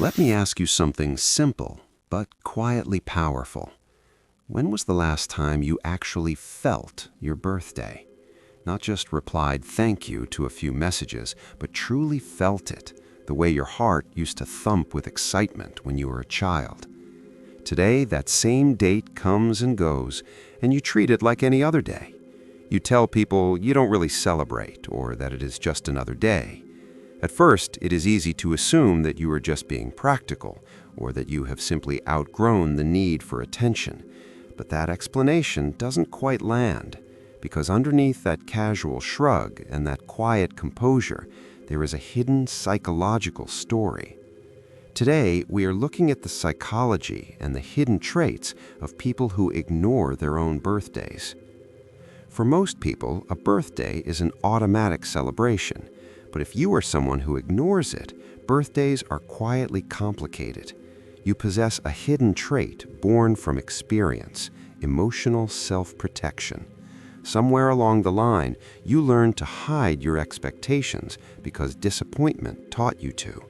Let me ask you something simple, but quietly powerful. When was the last time you actually felt your birthday? Not just replied thank you to a few messages, but truly felt it, the way your heart used to thump with excitement when you were a child. Today, that same date comes and goes, and you treat it like any other day. You tell people you don't really celebrate, or that it is just another day. At first, it is easy to assume that you are just being practical, or that you have simply outgrown the need for attention. But that explanation doesn't quite land, because underneath that casual shrug and that quiet composure, there is a hidden psychological story. Today, we are looking at the psychology and the hidden traits of people who ignore their own birthdays. For most people, a birthday is an automatic celebration. But if you are someone who ignores it, birthdays are quietly complicated. You possess a hidden trait born from experience, emotional self-protection. Somewhere along the line, you learned to hide your expectations because disappointment taught you to.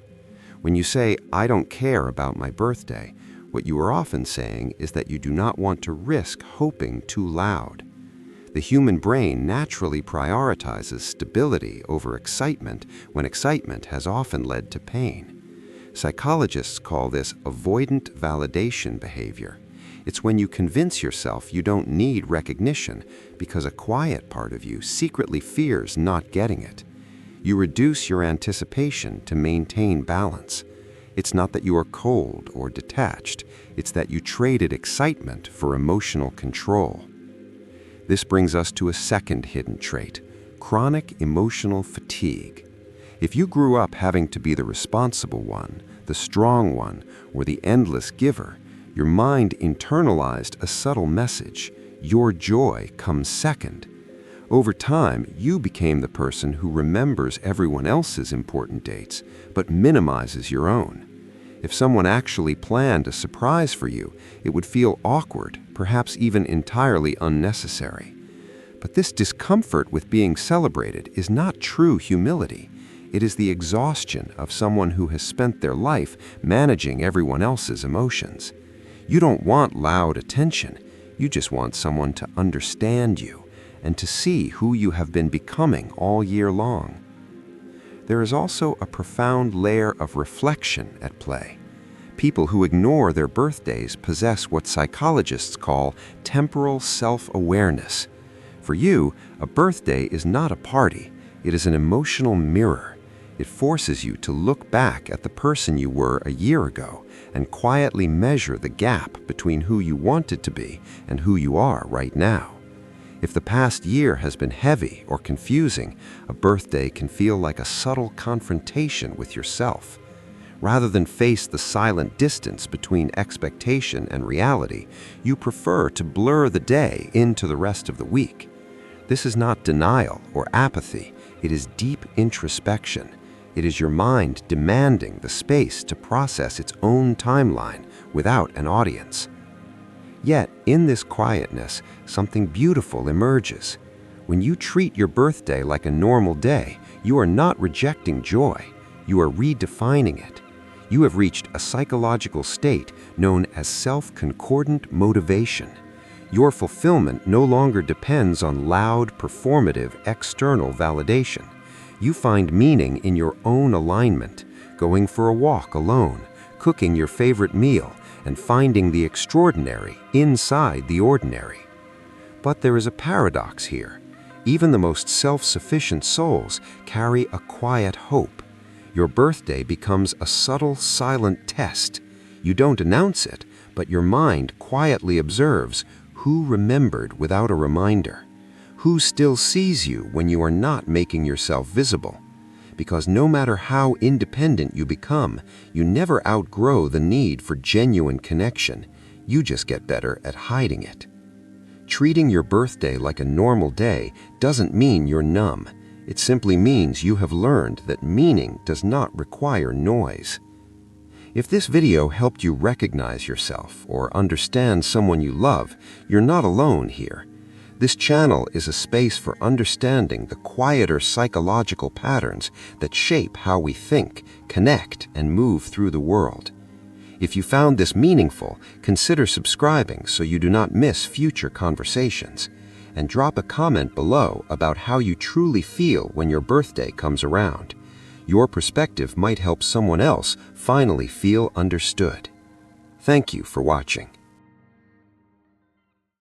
When you say, "I don't care about my birthday," what you are often saying is that you do not want to risk hoping too loud. The human brain naturally prioritizes stability over excitement when excitement has often led to pain. Psychologists call this avoidant validation behavior. It's when you convince yourself you don't need recognition because a quiet part of you secretly fears not getting it. You reduce your anticipation to maintain balance. It's not that you are cold or detached, it's that you traded excitement for emotional control. This brings us to a second hidden trait, chronic emotional fatigue. If you grew up having to be the responsible one, the strong one, or the endless giver, your mind internalized a subtle message: your joy comes second. Over time, you became the person who remembers everyone else's important dates, but minimizes your own. If someone actually planned a surprise for you, it would feel awkward, perhaps even entirely unnecessary. But this discomfort with being celebrated is not true humility. It is the exhaustion of someone who has spent their life managing everyone else's emotions. You don't want loud attention. You just want someone to understand you and to see who you have been becoming all year long. There is also a profound layer of reflection at play. People who ignore their birthdays possess what psychologists call temporal self-awareness. For you, a birthday is not a party. It is an emotional mirror. It forces you to look back at the person you were a year ago and quietly measure the gap between who you wanted to be and who you are right now. If the past year has been heavy or confusing, a birthday can feel like a subtle confrontation with yourself. Rather than face the silent distance between expectation and reality, you prefer to blur the day into the rest of the week. This is not denial or apathy. It is deep introspection. It is your mind demanding the space to process its own timeline without an audience. Yet, in this quietness, something beautiful emerges. When you treat your birthday like a normal day, you are not rejecting joy. You are redefining it. You have reached a psychological state known as self-concordant motivation. Your fulfillment no longer depends on loud, performative, external validation. You find meaning in your own alignment, going for a walk alone, cooking your favorite meal, and finding the extraordinary inside the ordinary. But there is a paradox here. Even the most self-sufficient souls carry a quiet hope. Your birthday becomes a subtle, silent test. You don't announce it, but your mind quietly observes who remembered without a reminder, who still sees you when you are not making yourself visible. Because no matter how independent you become, you never outgrow the need for genuine connection. You just get better at hiding it. Treating your birthday like a normal day doesn't mean you're numb. It simply means you have learned that meaning does not require noise. If this video helped you recognize yourself or understand someone you love, you're not alone here. This channel is a space for understanding the quieter psychological patterns that shape how we think, connect, and move through the world. If you found this meaningful, consider subscribing so you do not miss future conversations. And drop a comment below about how you truly feel when your birthday comes around. Your perspective might help someone else finally feel understood. Thank you for watching.